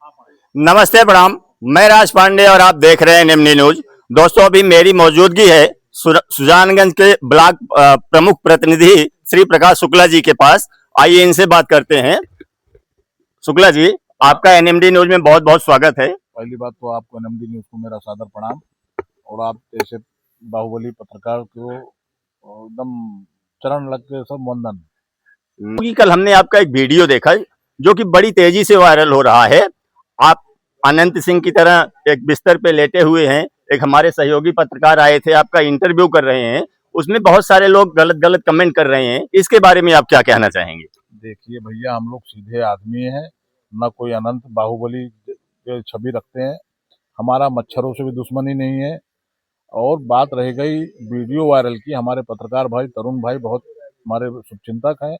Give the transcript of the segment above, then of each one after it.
नमस्ते प्रणाम। मैं राज पांडे और आप देख रहे हैं निम्नी न्यूज। दोस्तों, अभी मेरी मौजूदगी है सुजानगंज के ब्लॉक प्रमुख प्रतिनिधि श्री प्रकाश शुक्ला जी के पास। आइए इनसे बात करते हैं। शुक्ला जी, आपका एनएमडी न्यूज में बहुत बहुत स्वागत है। पहली बात तो आपको एनएमडी न्यूज को मेरा सादर प्रणाम, और आप जैसे बाहुबली पत्रकार को एकदम चरण लग के सब वंदन। क्योंकि कल हमने आपका एक वीडियो देखा जो कि बड़ी तेजी से वायरल हो रहा है। आप अनंत सिंह की तरह एक बिस्तर पे लेटे हुए हैं। एक हमारे सहयोगी पत्रकार आए थे, आपका इंटरव्यू कर रहे हैं। उसमें बहुत सारे लोग गलत गलत कमेंट कर रहे हैं। इसके बारे में आप क्या कहना चाहेंगे? देखिए भैया, हम लोग सीधे आदमी हैं, न कोई अनंत बाहुबली के छवि रखते हैं। हमारा मच्छरों से भी दुश्मनी नहीं है। और बात रह गई वीडियो वायरल की, हमारे पत्रकार भाई तरुण भाई बहुत हमारे शुभचिंतक हैं।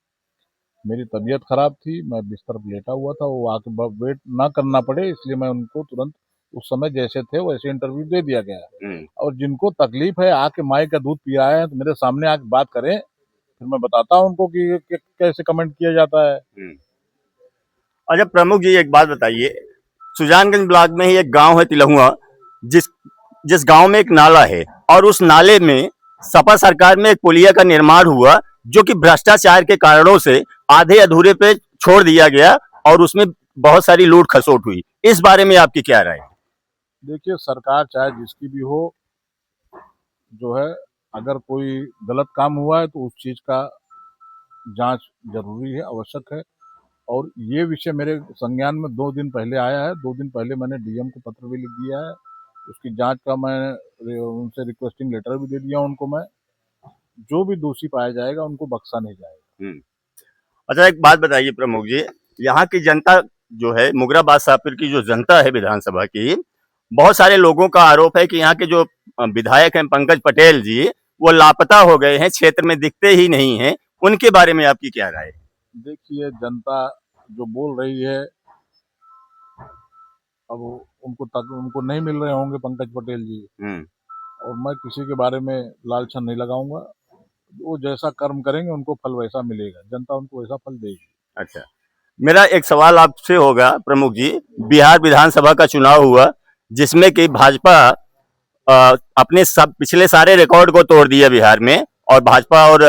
मेरी तबीयत खराब थी, मैं बिस्तर पर लेटा हुआ था, वो आके वेट ना करना पड़े इसलिए मैं उनको तुरंत उस समय जैसे थे वैसे इंटरव्यू दे दिया गया। और जिनको तकलीफ है आके माई का दूध पी रहा है तो मेरे सामने आके बात करें, फिर मैं बताता हूँ उनको कि कैसे कमेंट किया जाता है। अच्छा प्रमुख जी, एक बात बताइए। सुजानगंज ब्लॉक में ही एक गांव है तिलहुआ, जिस जिस गांव में एक नाला है, और उस नाले में सपा सरकार में एक पुलिया का निर्माण हुआ जो कि भ्रष्टाचार के कारणों से आधे अधूरे पे छोड़ दिया गया, और उसमें बहुत सारी लूट खसोट हुई। इस बारे में आपकी क्या राय है? देखिए, सरकार चाहे जिसकी भी हो, जो है अगर कोई गलत काम हुआ है तो उस चीज का जांच जरूरी है, आवश्यक है। और ये विषय मेरे संज्ञान में 2 दिन पहले आया है। 2 दिन पहले मैंने डीएम को पत्र भी लिख दिया है। उसकी जांच का मैं उनसे रिक्वेस्टिंग लेटर भी दे दिया उनको। मैं जो भी दोषी पाया जाएगा उनको बख्शा नहीं जाएगा। अच्छा, एक बात बताइए प्रमुख जी। यहाँ की जनता जो है, मुगराबाद सापिर की जो जनता है विधानसभा की, बहुत सारे लोगों का आरोप है कि यहाँ के जो विधायक हैं पंकज पटेल जी, वो लापता हो गए हैं, क्षेत्र में दिखते ही नहीं हैं। उनके बारे में आपकी क्या राय है? देखिए, जनता जो बोल रही है, अब उनको नहीं मिल रहे होंगे पंकज पटेल जी। और मैं किसी के बारे में लालछन नहीं लगाऊंगा। वो जैसा कर्म करेंगे उनको फल वैसा मिलेगा, जनता उनको वैसा फल देगी। अच्छा, मेरा एक सवाल आपसे होगा प्रमुख जी। बिहार विधानसभा का चुनाव हुआ, जिसमें कि भाजपा अपने सब पिछले सारे रिकॉर्ड को तोड़ दिया बिहार में, और भाजपा और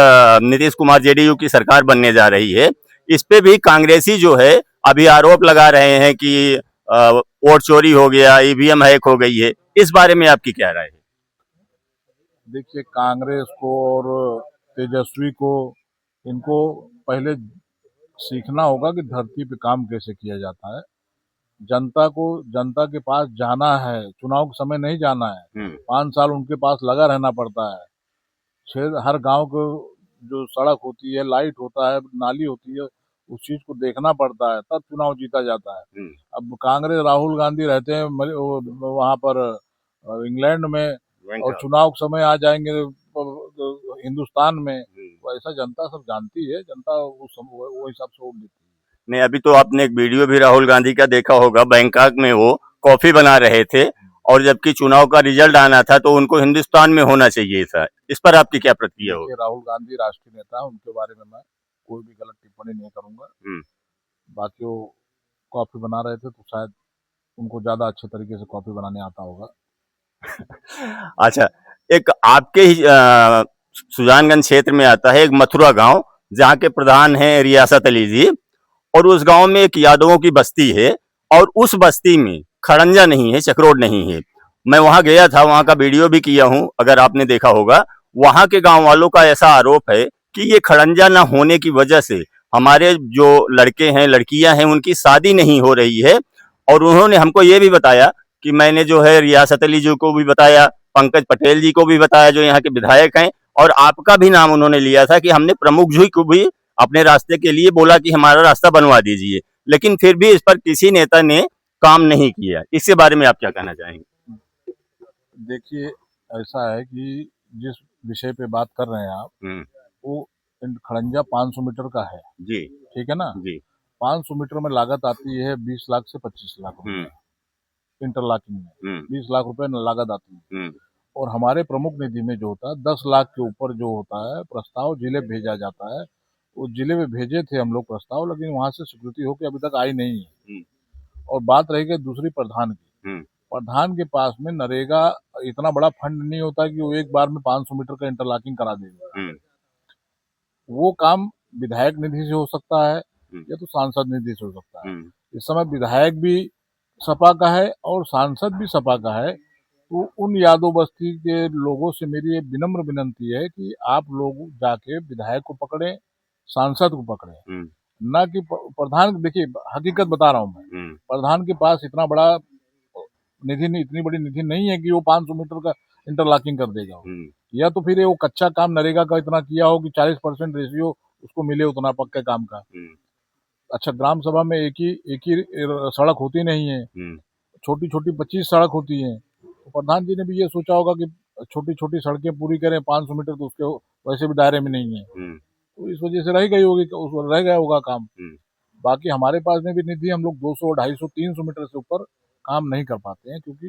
नीतीश कुमार जेडीयू की सरकार बनने जा रही है। इस पे भी कांग्रेसी जो है अभी आरोप लगा रहे हैं कि वोट चोरी हो गया, ईवीएम हैक हो गई है। इस बारे में आपकी क्या राय है? देखिए, कांग्रेस को और तेजस्वी को, इनको पहले सीखना होगा कि धरती पे काम कैसे किया जाता है। जनता को जनता के पास जाना है, चुनाव के समय नहीं जाना है। 5 साल उनके पास लगा रहना पड़ता है। हर गांव को जो सड़क होती है, लाइट होता है, नाली होती है, उस चीज को देखना पड़ता है, तब चुनाव जीता जाता है। अब कांग्रेस राहुल गांधी रहते हैं वहां पर इंग्लैंड में, और चुनाव के समय आ जाएंगे हिंदुस्तान में। तो ऐसा जनता सब जानती है, जनता वो हिसाब से वोट देती है। नहीं, अभी तो आपने एक वीडियो भी राहुल गांधी का देखा होगा, बैंकॉक में वो कॉफी बना रहे थे, और जबकि चुनाव का रिजल्ट आना था तो उनको हिंदुस्तान में होना चाहिए था। इस पर आपकी क्या प्रतिक्रिया होगी? राहुल गांधी राष्ट्रीय नेता है, उनके बारे में मैं कोई भी गलत टिप्पणी नहीं करूंगा। बाकी वो कॉफी बना रहे थे तो शायद उनको ज्यादा अच्छे तरीके से कॉफी बनाने आता होगा। अच्छा, एक आपके ही सुजानगंज क्षेत्र में आता है एक मथुरा गांव, जहाँ के प्रधान हैं रियासत अली जी, और उस गांव में एक यादवों की बस्ती है, और उस बस्ती में खड़ंजा नहीं है, चक्रोड नहीं है। मैं वहां गया था, वहां का वीडियो भी किया हूं, अगर आपने देखा होगा। वहां के गांव वालों का ऐसा आरोप है कि ये खड़ंजा ना होने की वजह से हमारे जो लड़के हैं, लड़कियां हैं, उनकी शादी नहीं हो रही है। और उन्होंने हमको ये भी बताया कि मैंने जो है रियासत अली जी को भी बताया, पंकज पटेल जी को भी बताया जो यहाँ के विधायक हैं, और आपका भी नाम उन्होंने लिया था कि हमने प्रमुख जी को भी अपने रास्ते के लिए बोला कि हमारा रास्ता बनवा दीजिए, लेकिन फिर भी इस पर किसी नेता ने काम नहीं किया। इसके बारे में आप क्या कहना चाहेंगे? देखिए, ऐसा है कि जिस विषय पे बात कर रहे हैं आप, वो खड़ंजा 500 मीटर का है। जी। ठीक है ना। जी। 500 मीटर में लागत आती है 20 लाख से 25 लाख रुपए इंटरलॉकिंग में। 20 लाख रुपए लागत आती है। और हमारे प्रमुख निधि में जो होता है 10 लाख के ऊपर जो होता है प्रस्ताव जिले भेजा जाता है। उस जिले में भेजे थे हम लोग प्रस्ताव, लेकिन वहां से स्वीकृति होकर अभी तक आई नहीं है। और बात रही गई दूसरी प्रधान की, हम्म, प्रधान के पास में नरेगा इतना बड़ा फंड नहीं होता कि वो एक बार में 500 मीटर का इंटरलॉकिंग करा देगा। हम्म, वो काम विधायक निधि से हो सकता है हम्म, या तो सांसद निधि से हो सकता है। हम्म, इस समय विधायक भी सपा का है और सांसद भी सपा का है। तो उन यादव बस्ती के लोगों से मेरी ये विनम्र विनंती है कि आप लोग जाके विधायक को पकड़ें, सांसद को पकड़ें, हम्म, ना कि प्रधान। देखिए, हकीकत बता रहा हूँ मैं, हम्म, प्रधान के पास इतना बड़ा निधि नहीं, इतनी बड़ी निधि नहीं है कि वो 500 मीटर का इंटरलॉकिंग कर देगा। हम्म, या तो फिर वो कच्चा काम नरेगा का इतना किया हो कि 40% रेशियो उसको मिले उतना पक्के काम का। हम्म, अच्छा, ग्राम सभा में एक ही सड़क होती नहीं है, हम्म, छोटी छोटी 25 सड़क होती हैं। तो प्रधान जी ने भी ये सोचा होगा कि छोटी छोटी सड़कें पूरी करें, 500 मीटर तो उसके वैसे भी दायरे में नहीं है, हम्म, तो इस वजह से रह गई होगी, रह गया होगा काम। हम्म, बाकी हमारे पास में भी निधि, हम लोग 200, 250, 300 मीटर से ऊपर काम नहीं कर पाते हैं, क्योंकि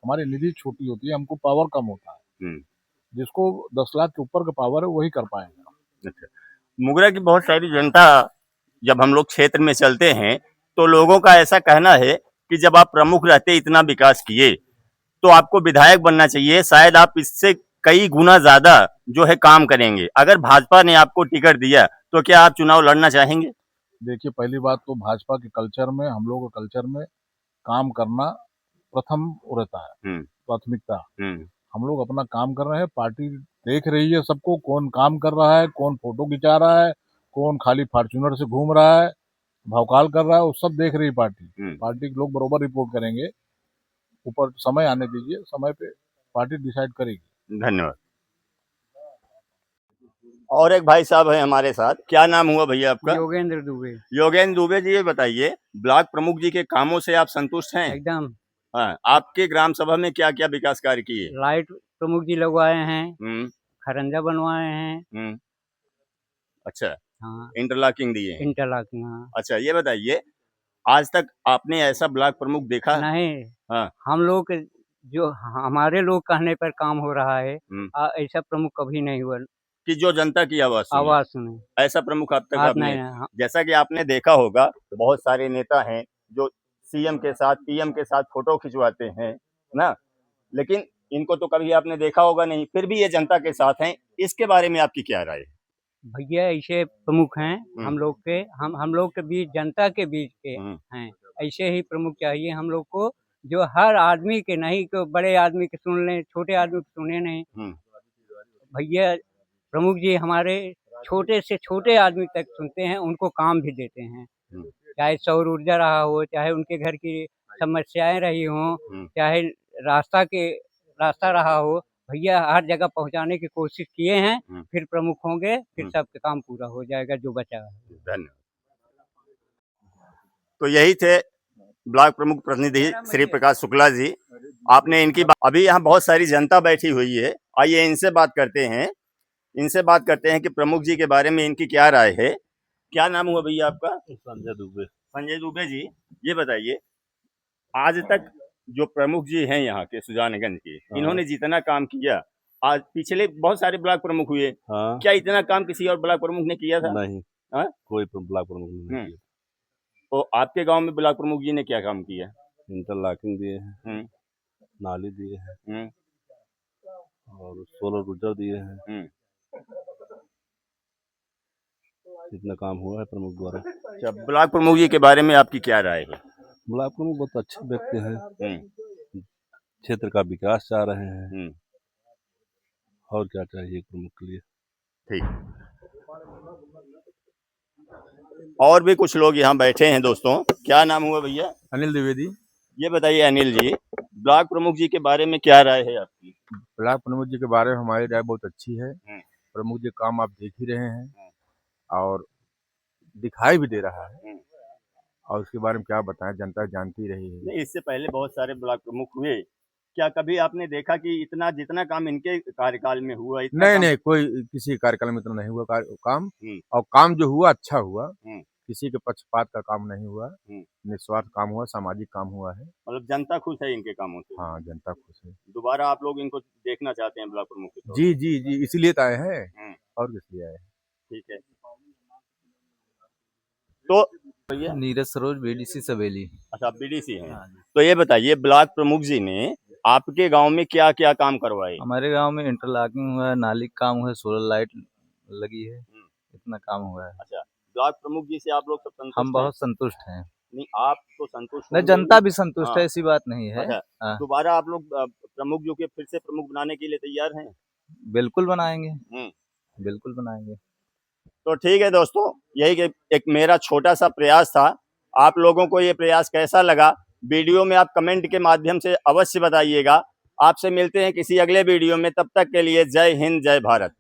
हमारी निधि छोटी होती है, हमको पावर कम होता है। हम्म। जिसको 10 लाख के ऊपर का पावर है वही कर पाएगा। अच्छा, मुगरा की बहुत सारी जनता, जब हम लोग क्षेत्र में चलते हैं तो लोगों का ऐसा कहना है कि जब आप प्रमुख रहते इतना विकास किए तो आपको विधायक बनना चाहिए, शायद आप इससे कई गुना ज्यादा जो है काम करेंगे। अगर भाजपा ने आपको टिकट दिया तो क्या आप चुनाव लड़ना चाहेंगे? देखिए, पहली बात तो भाजपा के कल्चर में, हम लोगों के कल्चर में काम करना प्रथम रहता है, हम्म, प्राथमिकता। हम्म, हम लोग अपना काम कर रहे हैं, पार्टी देख रही है सबको, कौन काम कर रहा है, कौन फोटो खिंचा रहा है, कौन खाली फॉर्च्यूनर से घूम रहा है, भौकाल कर रहा है, वो सब देख रही पार्टी। हम्म। पार्टी के लोग बरोबर रिपोर्ट करेंगे। ऊपर समय आने दीजिए, समय पे पार्टी डिसाइड करेगी। धन्यवाद। और एक भाई साहब है हमारे साथ, क्या नाम हुआ भैया आपका? योगेंद्र दुबे। योगेंद्र दुबे जी, ये बताइए, ब्लॉक प्रमुख जी के कामों से आप संतुष्ट हैं? एकदम। हाँ, आपके ग्राम सभा में क्या क्या विकास कार्य किए? लाइट प्रमुख जी लगवाए हैं, हम्म, खरंजा बनवाए हैं। हम्म। अच्छा, हाँ, इंटरलॉकिंग दिए हैं। इंटरलॉकिंग। हाँ। अच्छा, ये बताइए, आज तक आपने ऐसा ब्लॉक प्रमुख देखा? नहीं, हाँ। हम लोग जो हमारे लोग कहने पर काम हो रहा है। हम्म, ऐसा प्रमुख कभी नहीं हुआ। कि जो जनता की आवाज सुने, आवाज सुने। ऐसा प्रमुख अब तक आज आपने, नहीं। हाँ, जैसा कि आपने देखा होगा, बहुत सारे नेता हैं जो सीएम के साथ, पीएम के साथ फोटो खिंचवाते हैं ना, लेकिन इनको तो कभी आपने देखा होगा नहीं, फिर भी ये जनता के साथ हैं। इसके बारे में आपकी क्या राय है? भैया ऐसे प्रमुख हैं हम्म, हम लोग के। हम लोग के बीच, जनता के बीच के हम्म, हैं। ऐसे ही प्रमुख चाहिए हम लोग को, जो हर आदमी के, नहीं कि बड़े आदमी के सुन लें, छोटे आदमी के सुने नहीं। हम्म, भैया प्रमुख जी हमारे छोटे से छोटे आदमी तक सुनते हैं, उनको काम भी देते हैं। हम्म, चाहे सौर ऊर्जा रहा हो, चाहे उनके घर की समस्याएं रही हों, हम्म, चाहे रास्ता के रास्ता रहा हो, भैया हर जगह पहुंचाने की कोशिश किए हैं। हम्म, फिर प्रमुख होंगे, फिर हम्म। सबका काम पूरा हो जाएगा जो बचा है। धन्यवाद। तो यही थे ब्लॉक प्रमुख प्रतिनिधि श्री प्रकाश शुक्ला जी। आपने इनकी अभी यहाँ बहुत सारी जनता बैठी हुई है, आइए इनसे बात करते हैं। इनसे बात करते हैं कि प्रमुख जी के बारे में इनकी क्या राय है। क्या नाम हुआ भैया आपका? संजय दुबे। संजय दुबे जी, ये बताइए, आज तक जो प्रमुख जी हैं यहाँ के सुजानगंज के, हाँ। इन्होंने जितना काम किया, आज पिछले बहुत सारे ब्लॉक प्रमुख हुए, हाँ। क्या इतना काम किसी और ब्लॉक प्रमुख ने किया था? नहीं। हाँ? कोई ब्लॉक प्रमुख ने नहीं किया। तो आपके गांव में ब्लॉक प्रमुख जी ने क्या काम किया? इंटरलॉकिंग दिए हैं, हम्म, नाली दिए हैं हम्म, और सोलर ऊर्जा दिए हैं। हम्म। इतना काम हुआ है प्रमुख द्वारा। अच्छा, ब्लॉक प्रमुख जी के बारे में आपकी क्या राय है? ब्लॉक प्रमुख बहुत अच्छे व्यक्ति हैं, हम्म, क्षेत्र का विकास चाह रहे हैं। हम्म। और क्या चाहिए एक प्रमुख के लिए। ठीक। और भी कुछ लोग यहाँ बैठे हैं दोस्तों। क्या नाम हुआ भैया? अनिल द्विवेदी। ये बताइए अनिल जी, ब्लॉक प्रमुख जी के बारे में क्या राय है आपकी? ब्लॉक प्रमुख जी के बारे में हमारी राय बहुत अच्छी है। हम्म, प्रमुख जी काम आप देख ही रहे हैं हम्म, और दिखाई भी दे रहा है, हम्म। और उसके बारे में क्या बताएं, जनता जानती रही है। नहीं, इससे पहले बहुत सारे ब्लॉक प्रमुख हुए, क्या कभी आपने देखा कि इतना जितना काम इनके कार्यकाल में हुआ इतना नहीं काम? नहीं, कोई किसी कार्यकाल में इतना नहीं हुआ काम। हम्म, और काम जो हुआ अच्छा हुआ, हम्म, किसी के पक्षपात का काम नहीं हुआ, हम्म। निस्वार्थ काम हुआ, सामाजिक काम हुआ है। मतलब जनता खुश है इनके कामों से? हाँ, जनता खुश है। दोबारा आप लोग इनको देखना चाहते हैं ब्लॉक प्रमुख के तौर जी जी जी, इसीलिए तो आए हैं। पर? और किस लिए आए हैं। ठीक है। तो भैया नीरज सरोज बीडीसी सवेली। अच्छा, आप बीडीसी हैं। तो ये बताइए, ब्लॉक प्रमुख जी ने आपके गांव में क्या क्या काम करवाए? हमारे गांव में इंटरलॉकिंग हुआ है, नाली का काम हुआ है, सोलर लाइट लगी है, इतना काम हुआ है। अच्छा, ब्लॉक प्रमुख जी से आप लोग सब संतुष्ट हम हैं? बहुत संतुष्ट हैं। नहीं, आप तो संतुष्ट नहीं, होंगे जनता ही। भी संतुष्ट हाँ। है, ऐसी बात नहीं है। अच्छा, हाँ, दोबारा आप लोग प्रमुख जो के फिर से प्रमुख बनाने के लिए तैयार हैं? बिल्कुल बनाएंगे, हम्म। बिल्कुल बनाएंगे। तो ठीक है दोस्तों, यही एक मेरा छोटा सा प्रयास था। आप लोगों को ये प्रयास कैसा लगा, वीडियो में आप कमेंट के माध्यम से अवश्य बताइएगा। आपसे मिलते हैं किसी अगले वीडियो में, तब तक के लिए जय हिंद, जय भारत।